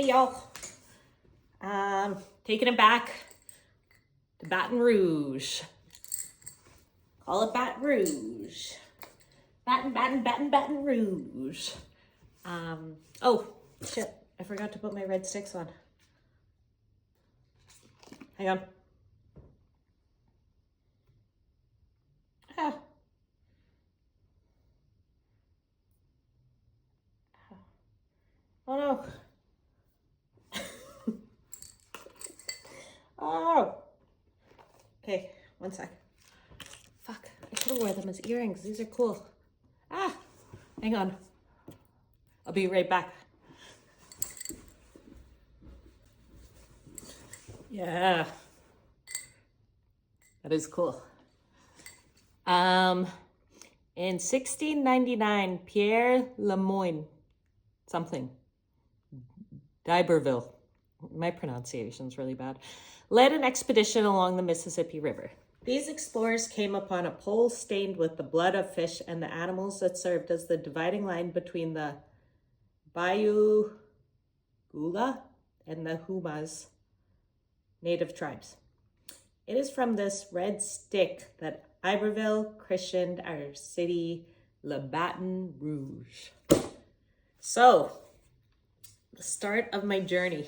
Hey y'all, taking it back to Baton Rouge. Call it Baton Rouge. Baton Rouge. Oh shit, I forgot to put my red sticks on. Hang on. Ah. Oh no. Oh. Okay, one sec. Fuck, I should have worn them as earrings. These are cool. Ah, hang on. I'll be right back. Yeah. That is cool. In 1699, Pierre Lemoyne, something, d'Iberville, my pronunciation's really bad, led an expedition along the Mississippi River. These explorers came upon a pole stained with the blood of fish and the animals that served as the dividing line between the Bayou Gula and the Humas native tribes. It is from this red stick that Iberville christened our city Le Baton Rouge. So, the start of my journey.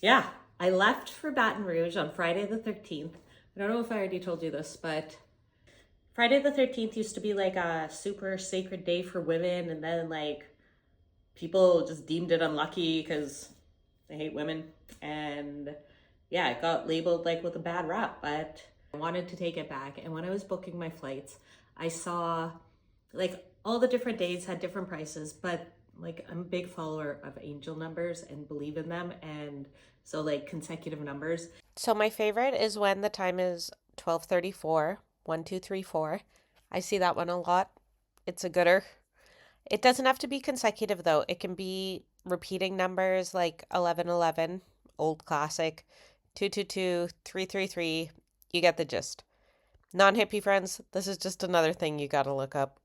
Yeah, I left for Baton Rouge on Friday the 13th. I don't know if I already told you this, but Friday the 13th used to be like a super sacred day for women, and then like people just deemed it unlucky because they hate women, and yeah, it got labeled like with a bad rap, but I wanted to take it back. And when I was booking my flights, I saw like all the different days had different prices, but like I'm a big follower of angel numbers and believe in them, and so like consecutive numbers. So my favorite is when the time is 12:34, 1, 2, 3, 4. I see that one a lot. It's a gooder. It doesn't have to be consecutive though. It can be repeating numbers like 1111, old classic, 222, 333. You get the gist. Non-hippie friends, this is just another thing you gotta look up.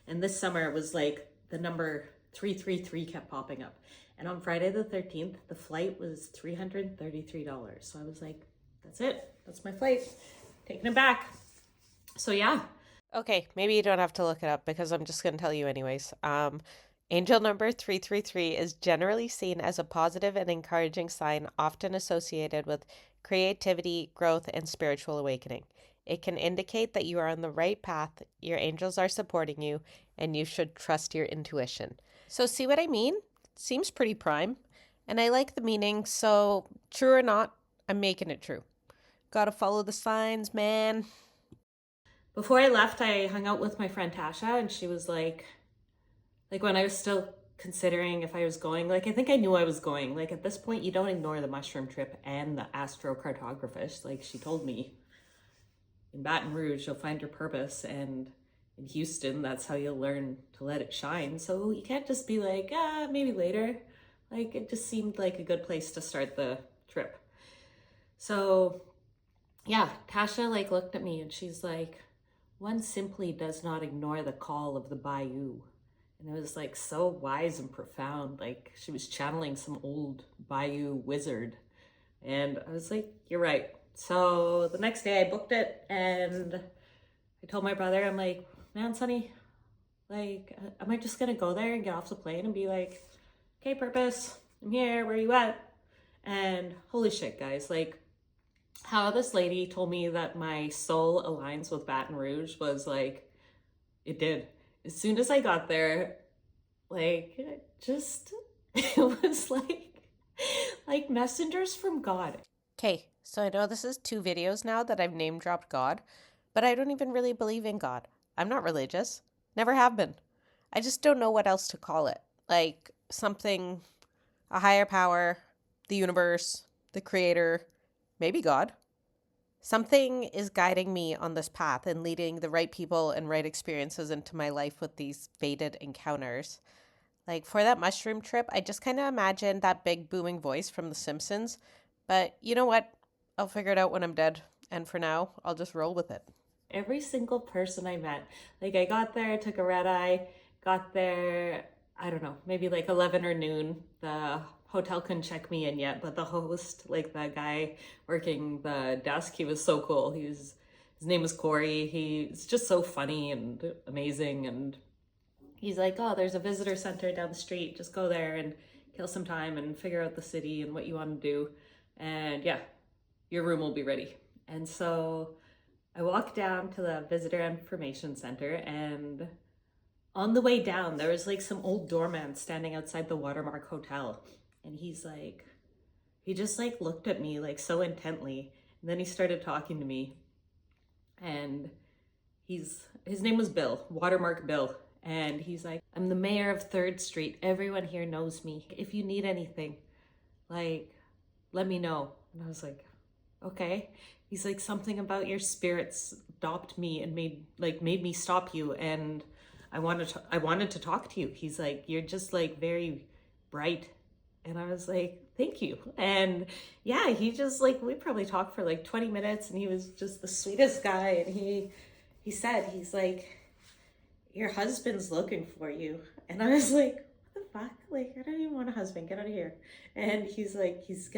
And this summer it was like the number 333 kept popping up. And on Friday the 13th, the flight was $333. So I was like, that's it. That's my flight. Taking it back. So yeah. Okay, maybe you don't have to look it up because I'm just going to tell you anyways. Angel number 333 is generally seen as a positive and encouraging sign, often associated with creativity, growth, and spiritual awakening. It can indicate that you are on the right path, your angels are supporting you, and you should trust your intuition. So, see what I mean? Seems pretty prime. And I like the meaning, so true or not, I'm making it true. Gotta follow the signs, man. Before I left, I hung out with my friend Tasha, and she was like when I was still considering if I was going, like I think I knew I was going. Like at this point, you don't ignore the mushroom trip and the astrocartographist. Like she told me, in Baton Rouge, you'll find your purpose, and in Houston, that's how you'll learn to let it shine. So you can't just be like, maybe later. Like it just seemed like a good place to start the trip. So yeah, Tasha like looked at me and she's like, one simply does not ignore the call of the Bayou. And it was like so wise and profound. Like she was channeling some old Bayou wizard. And I was like, you're right. So the next day I booked it and I told my brother, I'm like, man, Sonny, like, am I just gonna go there and get off the plane and be like, okay, purpose, I'm here, where you at? And holy shit, guys, like, how this lady told me that my soul aligns with Baton Rouge was like, it did. As soon as I got there, like, it was like messengers from God. Okay, so I know this is 2 videos now that I've name dropped God, but I don't even really believe in God. I'm not religious. Never have been. I just don't know what else to call it. Like something, a higher power, the universe, the creator, maybe God. Something is guiding me on this path and leading the right people and right experiences into my life with these fated encounters. Like for that mushroom trip, I just kind of imagined that big booming voice from The Simpsons. But you know what? I'll figure it out when I'm dead. And for now, I'll just roll with it. Every single person I met, like I got there, took a red eye, got there, I don't know, maybe like 11 or noon. The hotel couldn't check me in yet, but the host, like the guy working the desk, he was so cool. His name was Corey. He's just so funny and amazing. And he's like, oh, there's a visitor center down the street. Just go there and kill some time and figure out the city and what you want to do. And yeah, your room will be ready. And so I walked down to the visitor information center, and on the way down, there was like some old doorman standing outside the Watermark Hotel. And he just like looked at me like so intently. And then he started talking to me. And his name was Bill, Watermark Bill. And he's like, I'm the mayor of 3rd Street. Everyone here knows me. If you need anything, like, let me know. And I was like, okay. He's like, something about your spirits stopped me and made me stop you. And I wanted to talk to you. He's like, you're just like very bright. And I was like, thank you. And yeah, he just like, we probably talked for like 20 minutes, and he was just the sweetest guy. And he said, he's like, your husband's looking for you. And I was like, what the fuck? Like, I don't even want a husband. Get out of here. And he's like, he's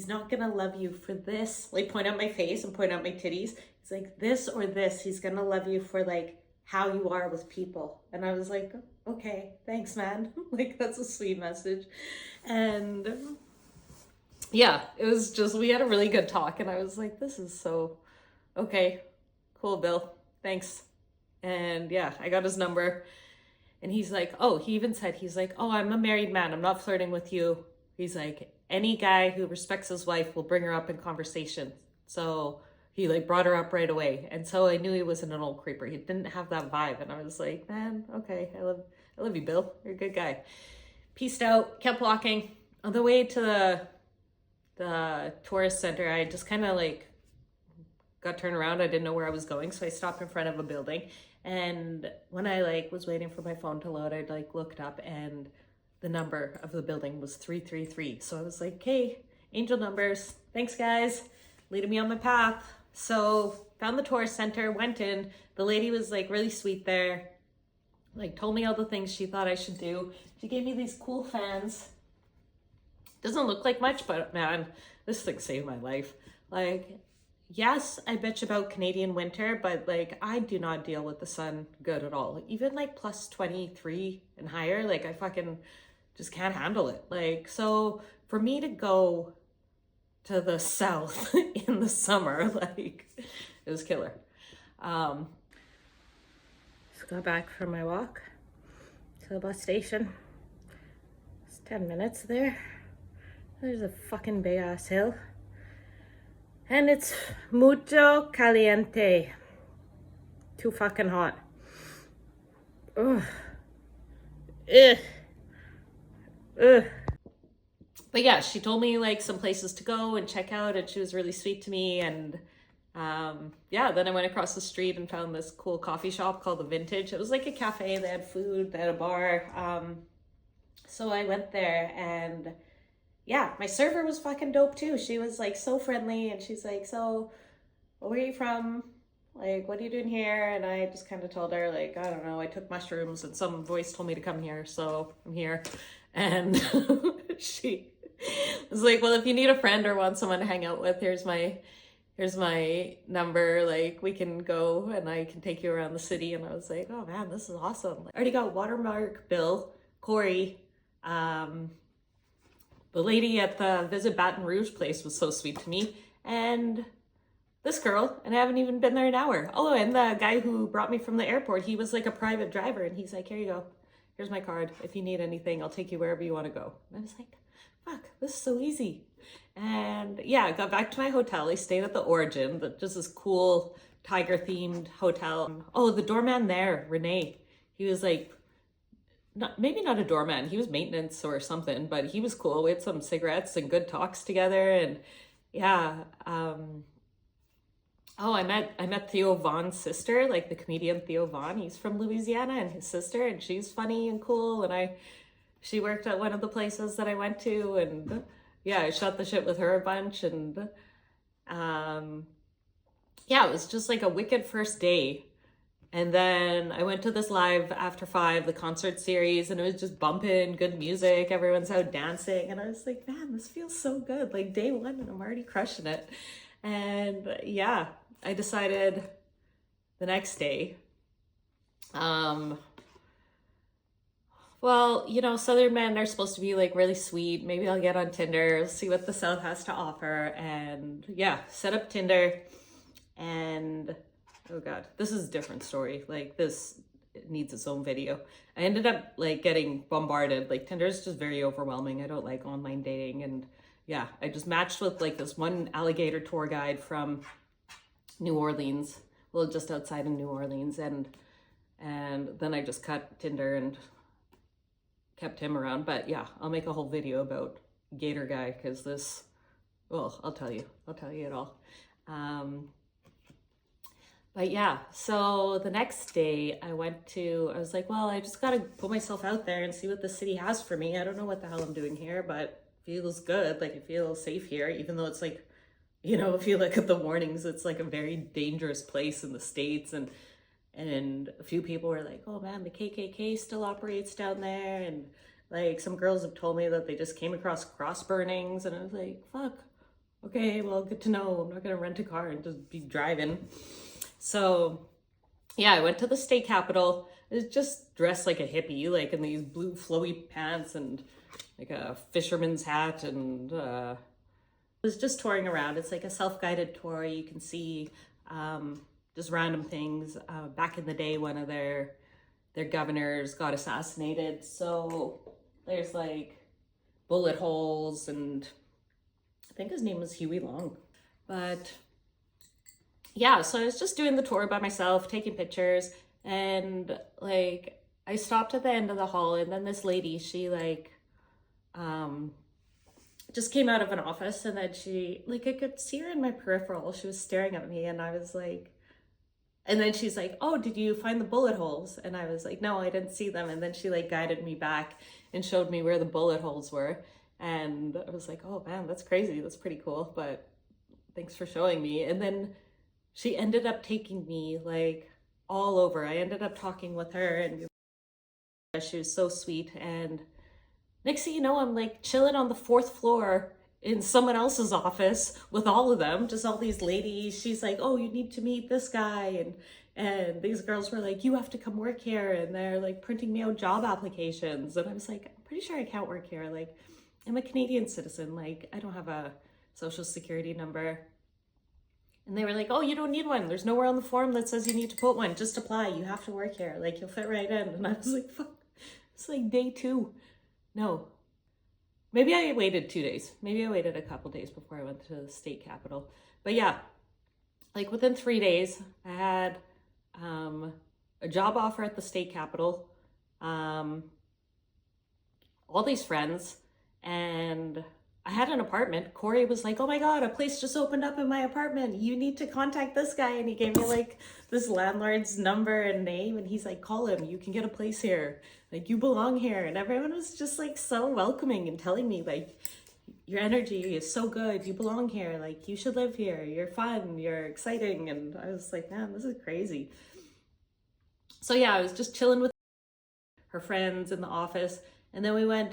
not gonna love you for this. Like, point out my face and point out my titties. He's like, this or this. He's gonna love you for like how you are with people. And I was like, okay, thanks, man. Like, that's a sweet message. And yeah, it was just, we had a really good talk. And I was like, this is so, okay, cool, Bill. Thanks. And yeah, I got his number. And he's like, oh, he even said, he's like, oh, I'm a married man. I'm not flirting with you. He's like, any guy who respects his wife will bring her up in conversation. So he like brought her up right away. And so I knew he wasn't an old creeper. He didn't have that vibe. And I was like, man, okay, I love you, Bill. You're a good guy. Peaced out, kept walking. On the way to the tourist center, I just kind of like got turned around. I didn't know where I was going. So I stopped in front of a building. And when I like was waiting for my phone to load, I'd like looked up, and the number of the building was 333. So I was like, hey, angel numbers. Thanks, guys. Leading me on my path. So found the tourist center, went in. The lady was like really sweet there. Like told me all the things she thought I should do. She gave me these cool fans. Doesn't look like much, but man, this thing saved my life. Like, yes, I bitch about Canadian winter, but like I do not deal with the sun good at all. Even like plus 23 and higher, like I fucking just can't handle it. Like, so for me to go to the south in the summer, like it was killer. Just got back from my walk to the bus station. It's 10 minutes there. There's a fucking big ass hill. And it's mucho caliente. Too fucking hot. Ugh. Ugh. Ugh. But yeah, she told me like some places to go and check out, and she was really sweet to me. And yeah, then I went across the street and found this cool coffee shop called The Vintage. It was like a cafe. They had food, they had a bar. So I went there, and yeah, my server was fucking dope too. She was like so friendly, and she's like, so where are you from? Like, what are you doing here? And I just kind of told her, like, I don't know, I took mushrooms and some voice told me to come here, so I'm here. And she was like, well, if you need a friend or want someone to hang out with, here's my number. Like, we can go and I can take you around the city. And I was like, oh man, this is awesome. I already got Watermark Bill, Corey. The lady at the Visit Baton Rouge place was so sweet to me. And this girl, and I haven't even been there an hour. Oh, and the guy who brought me from the airport, he was like a private driver, and he's like, here you go. Here's my card. If you need anything, I'll take you wherever you want to go. And I was like, fuck, this is so easy. And yeah, I got back to my hotel. I stayed at the Origin, just this cool tiger-themed hotel. Oh, the doorman there, Renee, he was like, maybe not a doorman, he was maintenance or something, but he was cool. We had some cigarettes and good talks together. And yeah, oh, I met Theo Vaughn's sister, like the comedian Theo Vaughn. He's from Louisiana, and his sister, and she's funny and cool. And she worked at one of the places that I went to, and yeah, I shot the shit with her a bunch. And yeah, it was just like a wicked first day. And then I went to this Live After 5, the concert series, and it was just bumping, good music, everyone's out dancing. And I was like, man, this feels so good. Like day one, and I'm already crushing it. And yeah, I decided the next day, well, you know, Southern men are supposed to be like really sweet. Maybe I'll get on Tinder, see what the South has to offer. And yeah, set up Tinder. And oh God, this is a different story. Like this needs its own video. I ended up like getting bombarded. Like Tinder is just very overwhelming. I don't like online dating. And yeah, I just matched with like this one alligator tour guide from New Orleans. Well, just outside of New Orleans. And then I just cut Tinder and kept him around. But yeah, I'll make a whole video about Gator Guy because this, well, I'll tell you it all. But yeah, so the next day I was like, well, I just got to put myself out there and see what the city has for me. I don't know what the hell I'm doing here, but it feels good. Like I feel safe here, even though it's like, you know, if you look at the warnings, it's like a very dangerous place in the States. And a few people were like, oh man, the KKK still operates down there. And like some girls have told me that they just came across cross burnings. And I was like, fuck, okay, well, good to know. I'm not going to rent a car and just be driving. So yeah, I went to the state capitol. I was just dressed like a hippie, like in these blue flowy pants and like a fisherman's hat. And I was just touring around. It's like a self-guided tour. You can see just random things. Back in the day, one of their governors got assassinated. So there's like bullet holes, and I think his name was Huey Long. But yeah, so I was just doing the tour by myself, taking pictures, and like I stopped at the end of the hall, and then this lady, she like just came out of an office, and then she, like, I could see her in my peripheral. She was staring at me, and I was like, and then she's like, oh, did you find the bullet holes? And I was like, no, I didn't see them. And then she like guided me back and showed me where the bullet holes were. And I was like, oh man, that's crazy. That's pretty cool. But thanks for showing me. And then she ended up taking me like all over. I ended up talking with her, and she was so sweet. And next thing you know, I'm like chilling on the 4th floor in someone else's office with all of them, just all these ladies. She's like, oh, you need to meet this guy. And these girls were like, you have to come work here. And they're like printing me out job applications. And I was like, I'm pretty sure I can't work here. Like, I'm a Canadian citizen. Like, I don't have a social security number. And they were like, oh, you don't need one. There's nowhere on the form that says you need to put one. Just apply. You have to work here. Like, you'll fit right in. And I was like, fuck. It's like day 2. No. Maybe I waited 2 days. Maybe I waited a couple days before I went to the state capitol. But yeah, like within 3 days, I had a job offer at the state capitol, all these friends, and I had an apartment. Corey was like, oh my God, a place just opened up in my apartment. You need to contact this guy. And he gave me like this landlord's number and name. And he's like, call him. You can get a place here. Like, you belong here. And everyone was just like so welcoming and telling me like, your energy is so good. You belong here. Like, you should live here. You're fun. You're exciting. And I was like, man, this is crazy. So yeah, I was just chilling with her friends in the office. And then we went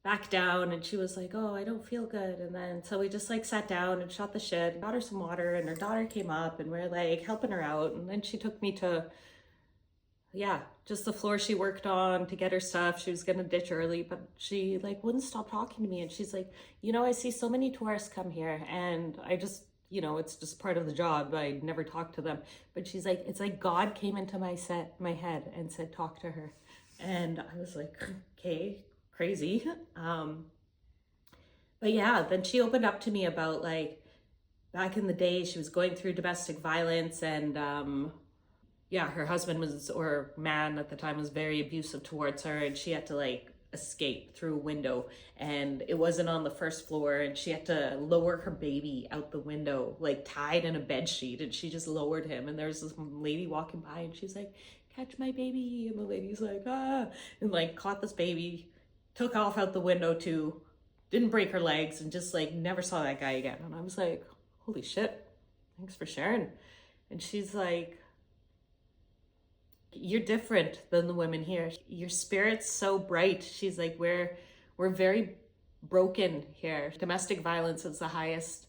back down, and she was like, oh, I don't feel good. And then so we just like sat down and shot the shit and got her some water, and her daughter came up, and we're like helping her out. And then she took me to, yeah, just the floor she worked on to get her stuff. She was gonna ditch early, but she like wouldn't stop talking to me. And she's like, you know, I see so many tourists come here, and I just, you know, it's just part of the job. I never talk to them. But she's like, it's like God came into my head and said, talk to her. And I was like, okay, crazy. But yeah, then she opened up to me about like back in the day, she was going through domestic violence, and yeah, her husband was, or man at the time, was very abusive towards her, and she had to like escape through a window, and it wasn't on the 1st floor, and she had to lower her baby out the window, like tied in a bed sheet, and she just lowered him. And there was this lady walking by, and she's like, catch my baby. And the lady's like, ah, and like caught this baby, took off out the window too, didn't break her legs, and just like never saw that guy again. And I was like, holy shit, thanks for sharing. And she's like, You're different than the women here. Your spirit's so bright. She's like, we're very broken here. Domestic violence is the highest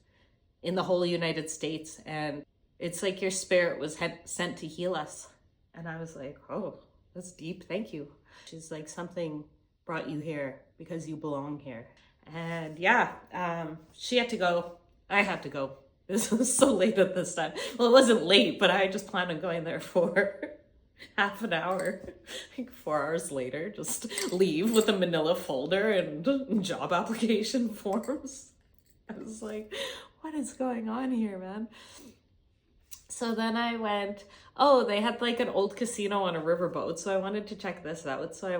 in the whole United States. And it's like your spirit was sent to heal us. And I was like, oh, that's deep. Thank you. She's like, something brought you here because you belong here. And yeah, she had to go. I had to go. This was so late at this time. Well, it wasn't late, but I just planned on going there for half an hour. Like 4 hours later, just leave with a manila folder and job application forms. I was like, what is going on here, man? So then I went, oh, they had like an old casino on a riverboat. So I wanted to check this out. So I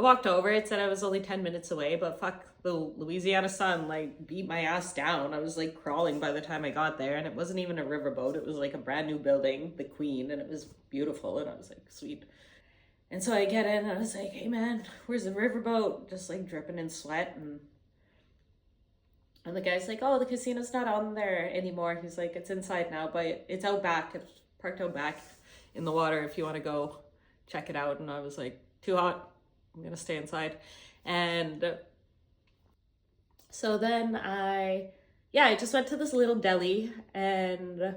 walked over. It said I was only 10 minutes away, but fuck, the Louisiana sun like beat my ass down. I was like crawling by the time I got there, and it wasn't even a riverboat. It was like a brand new building, the Queen, and it was beautiful. And I was like, sweet. And so I get in and I was like, hey man, where's the riverboat? Just like dripping in sweat. And the guy's like, oh, the casino's not on there anymore. He's like, it's inside now, but it's out back. It's parked out back in the water if you want to go check it out. And I was like, too hot. I'm going to stay inside. And so then I just went to this little deli and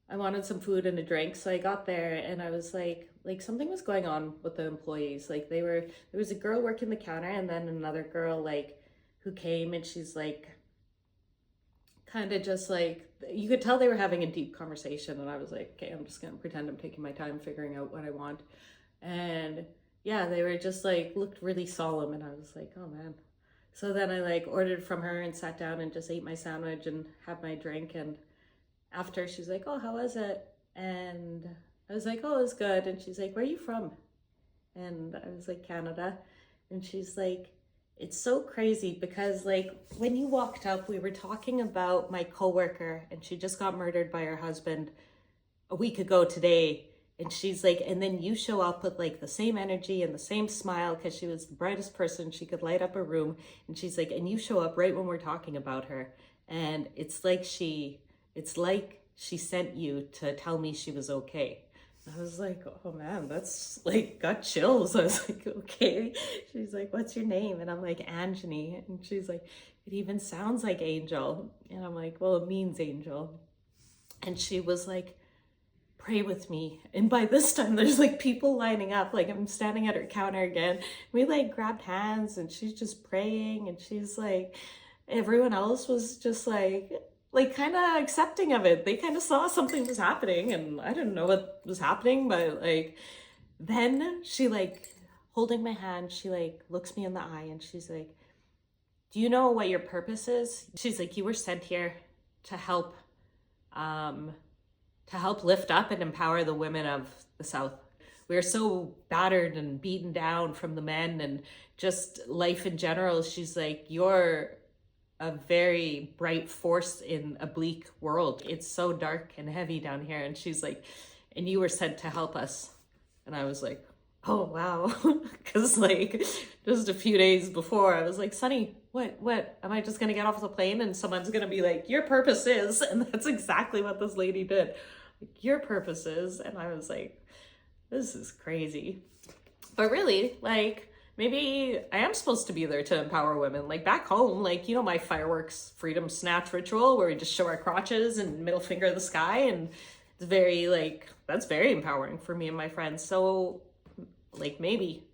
I wanted some food and a drink. So I got there and I was like something was going on with the employees. Like there was a girl working the counter and then another girl like who came, and she's like, kind of just like, you could tell they were having a deep conversation, and I was like, okay, I'm just gonna pretend I'm taking my time figuring out what I want. And yeah, they were just like, looked really solemn, and I was like, oh man. So then I like ordered from her and sat down and just ate my sandwich and had my drink. And after, she's like, oh, how was it? And I was like, oh, it was good. And she's like, where are you from? And I was like, Canada. And she's like, it's so crazy because like when you walked up, we were talking about my coworker, and she just got murdered by her husband a week ago today. And she's like, and then you show up with like the same energy and the same smile, because she was the brightest person. She could light up a room. And she's like, and you show up right when we're talking about her. And it's like she sent you to tell me she was okay. I was like, oh man, that's like got chills. I was like, okay. She's like, what's your name? And I'm like, Anjani. And she's like, it even sounds like angel. And I'm like, well, it means angel. And she was like, pray with me. And by this time there's like people lining up. Like I'm standing at her counter again. We like grabbed hands and she's just praying. And she's like, everyone else was just like kind of accepting of it. They kind of saw something was happening, and I didn't know what was happening, but like then she like holding my hand, she like looks me in the eye and she's like, do you know what your purpose is? She's like, you were sent here to help lift up and empower the women of the South. We are so battered and beaten down from the men and just life in general. She's like, you're a very bright force in a bleak world. It's so dark and heavy down here. And she's like, and you were sent to help us. And I was like, oh, wow. Because like just a few days before, I was like, Sunny, what? Am I just going to get off the plane and someone's going to be like, your purpose is, and that's exactly what this lady did. Like, your purpose is. And I was like, this is crazy. But really, like, maybe I am supposed to be there to empower women. Like back home, like, you know, my fireworks freedom snatch ritual where we just show our crotches and middle finger at the sky. And it's very like, that's very empowering for me and my friends. So like maybe.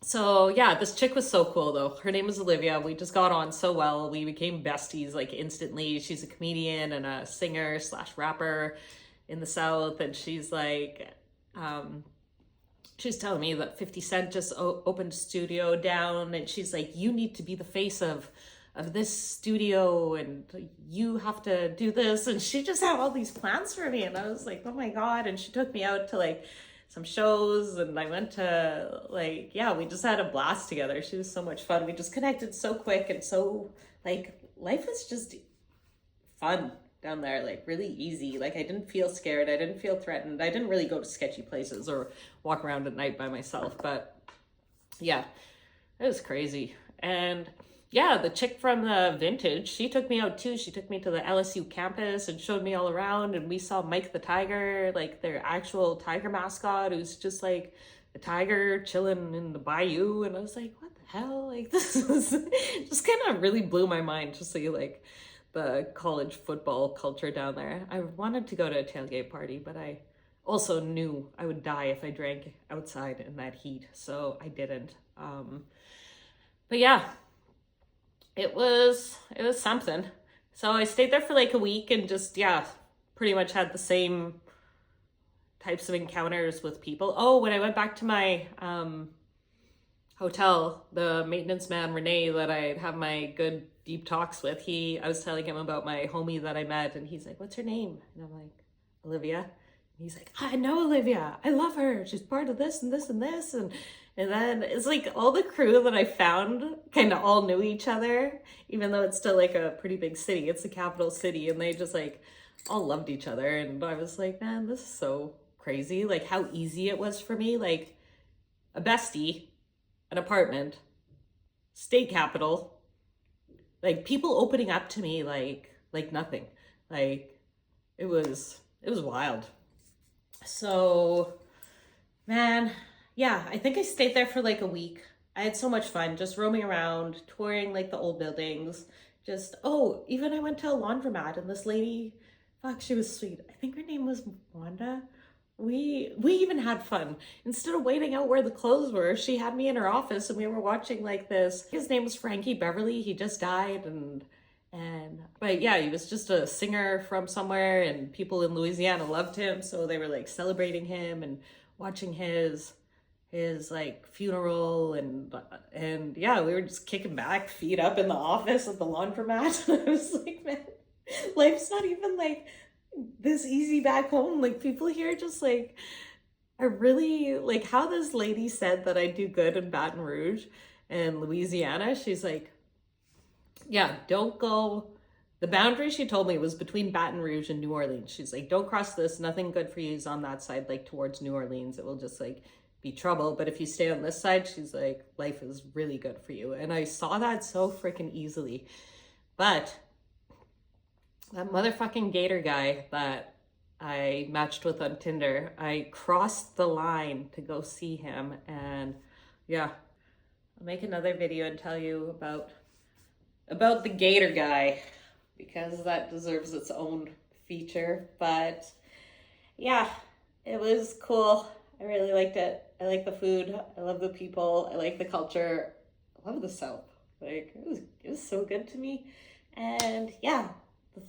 So yeah, this chick was so cool though. Her name was Olivia. We just got on so well. We became besties like instantly. She's a comedian and a singer / rapper in the South. And she's like, she's telling me that 50 Cent just opened a studio down, and she's like, you need to be the face of this studio, and you have to do this. And she just had all these plans for me, and I was like, oh my God. And she took me out to like some shows, and I went to like, yeah, we just had a blast together. She was so much fun. We just connected so quick, and so like life was just fun down there, like really easy. Like I didn't feel scared. I didn't feel threatened. I didn't really go to sketchy places or walk around at night by myself. But yeah, it was crazy. And yeah, the chick from the Vintage, she took me out too. She took me to the LSU campus and showed me all around, and we saw Mike the Tiger, like their actual tiger mascot, who's just like a tiger chilling in the bayou. And I was like, what the hell? Like, this is just kind of really blew my mind to see like the college football culture down there. I wanted to go to a tailgate party, but I also knew I would die if I drank outside in that heat, so I didn't. But yeah, it was something. So I stayed there for like a week and just, yeah, pretty much had the same types of encounters with people. Oh, when I went back to my hotel, the maintenance man Renee that I have my good deep talks with, I was telling him about my homie that I met, and he's like, what's her name? And I'm like, Olivia. And he's like, I know Olivia, I love her, she's part of this and this and this. And then it's like all the crew that I found kind of all knew each other, even though it's still like a pretty big city. It's the capital city, and they just like all loved each other. And I was like, man, this is so crazy. Like how easy it was for me. Like a bestie, an apartment, state capital, like people opening up to me like nothing. Like it was wild. So, man, yeah, I think I stayed there for like a week. I had so much fun just roaming around, touring like the old buildings. Just, oh, even I went to a laundromat, and this lady, fuck, she was sweet. I think her name was Wanda. We even had fun. Instead of waiting out where the clothes were, she had me in her office, and we were watching like this. His name was Frankie Beverly. He just died, but yeah, he was just a singer from somewhere, and people in Louisiana loved him, so they were like celebrating him and watching his like funeral, and yeah, we were just kicking back, feet up in the office at the laundromat. I was like, man, life's not even like this easy back home. Like people here just like are really like how this lady said that I do good in Baton Rouge and Louisiana. She's like, yeah, don't go. The boundary she told me was between Baton Rouge and New Orleans. She's like, don't cross this. Nothing good for you is on that side, like towards New Orleans. It will just like be trouble. But if you stay on this side, she's like, life is really good for you. And I saw that so freaking easily. But that motherfucking gator guy that I matched with on Tinder, I crossed the line to go see him. And yeah, I'll make another video and tell you about the gator guy, because that deserves its own feature. But yeah, it was cool. I really liked it. I like the food. I love the people. I like the culture. I love the South. Like it was so good to me. And yeah, the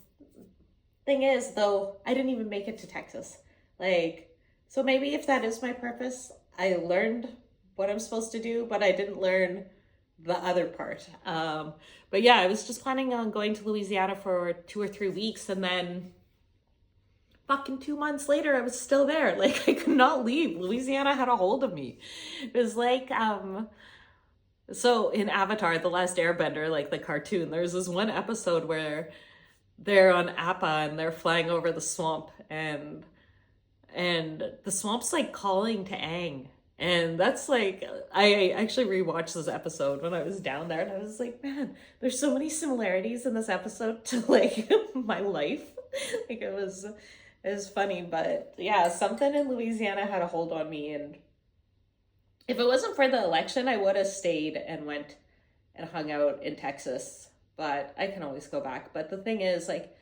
thing is though, I didn't even make it to Texas. Like, so maybe if that is my purpose, I learned what I'm supposed to do, but I didn't learn the other part. But yeah, I was just planning on going to Louisiana for 2 or 3 weeks, and then fucking 2 months later, I was still there. Like I could not leave. Louisiana had a hold of me. It was like, so in Avatar, The Last Airbender, like the cartoon, there's this one episode where they're on Appa and they're flying over the swamp, and the swamp's like calling to Aang. And that's like, I actually rewatched this episode when I was down there, and I was like, man, there's so many similarities in this episode to like my life. Like it was funny. But yeah, something in Louisiana had a hold on me, and if it wasn't for the election, I would have stayed and went and hung out in Texas, but I can always go back. But the thing is, like,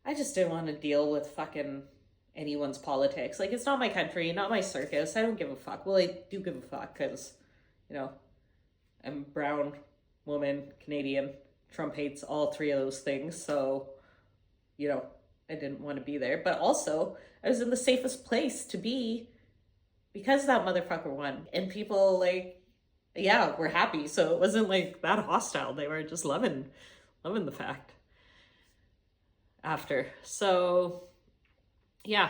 I just didn't want to deal with fucking anyone's politics. Like, it's not my country, not my circus. I don't give a fuck. Well, I do give a fuck because, you know, I'm brown, woman, Canadian. Trump hates all three of those things. So, you know, I didn't want to be there. But also, I was in the safest place to be because that motherfucker won. And people, like, yeah, were happy. So it wasn't like that hostile. They were just loving the fact after. So yeah,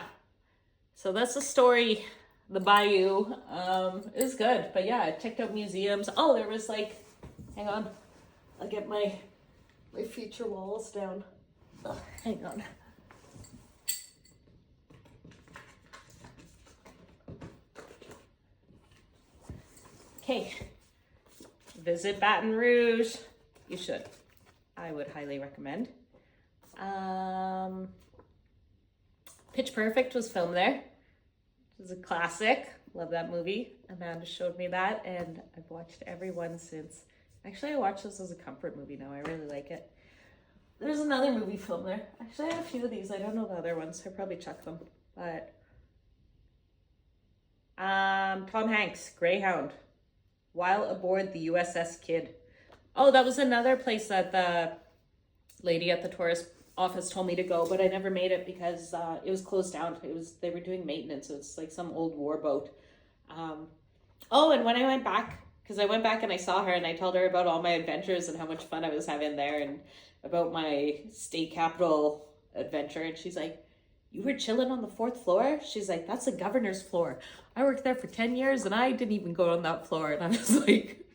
so that's the story. The Bayou, it was good. But yeah, I checked out museums. Oh, there was like, hang on, I'll get my feature walls down. Oh, hang on. Okay, visit Baton Rouge, You should. I would highly recommend. Pitch Perfect was filmed there. It was a classic. Love that movie. Amanda showed me that, and I've watched every one since. Actually, I watch this as a comfort movie now. I really like it. There's another movie filmed there. Actually, I have a few of these. I don't know the other ones. I probably check them. But Tom Hanks, Greyhound, while aboard the USS Kidd. Oh, that was another place that the lady at the tourist office told me to go, but I never made it because it was closed down. They were doing maintenance. It was like some old war boat. Oh, and when I went back, because I went back and I saw her and I told her about all my adventures and how much fun I was having there and about my state capital adventure, and she's like, "You were chilling on the 4th floor?" She's like, "That's the governor's floor. I worked there for 10 years and I didn't even go on that floor." And I was like,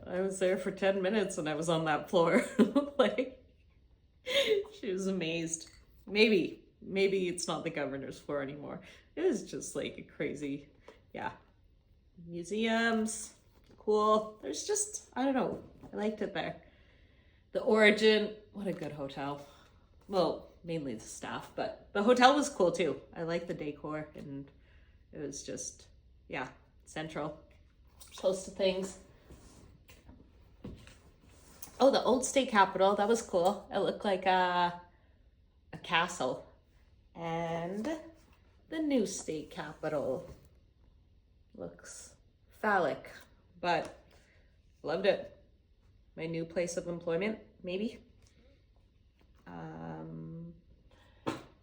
I was there for 10 minutes and I was on that floor. Like, she was amazed. Maybe it's not the governor's floor anymore. It was just like a crazy, yeah. Museums, cool. There's just, I don't know, I liked it there. The Origin, what a good hotel. Well, mainly the staff, but the hotel was cool too. I liked the decor, and it was just, yeah, central, close to things. Oh, the old state capitol, that was cool. It looked like a castle. And the new state capitol looks phallic, but loved it. My new place of employment, maybe.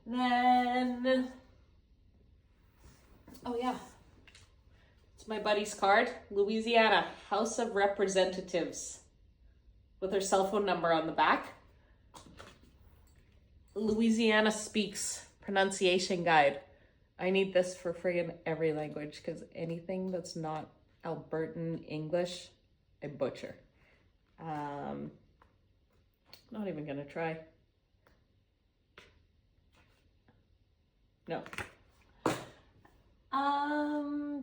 Then, oh yeah, it's my buddy's card. Louisiana, House of Representatives, with her cell phone number on the back. Louisiana Speaks pronunciation guide. I need this for friggin' every language, because anything that's not Albertan English, I butcher. Not even gonna try. No.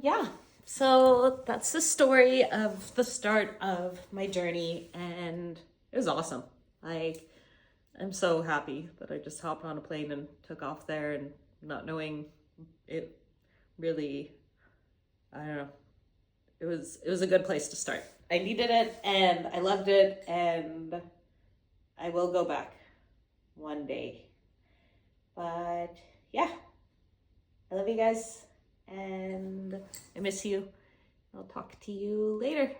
Yeah. So that's the story of the start of my journey, and it was awesome. Like, I'm so happy that I just hopped on a plane and took off there, and not knowing it really, I don't know. It was a good place to start. I needed it and I loved it, and I will go back one day. But yeah, I love you guys and I miss you. I'll talk to you later.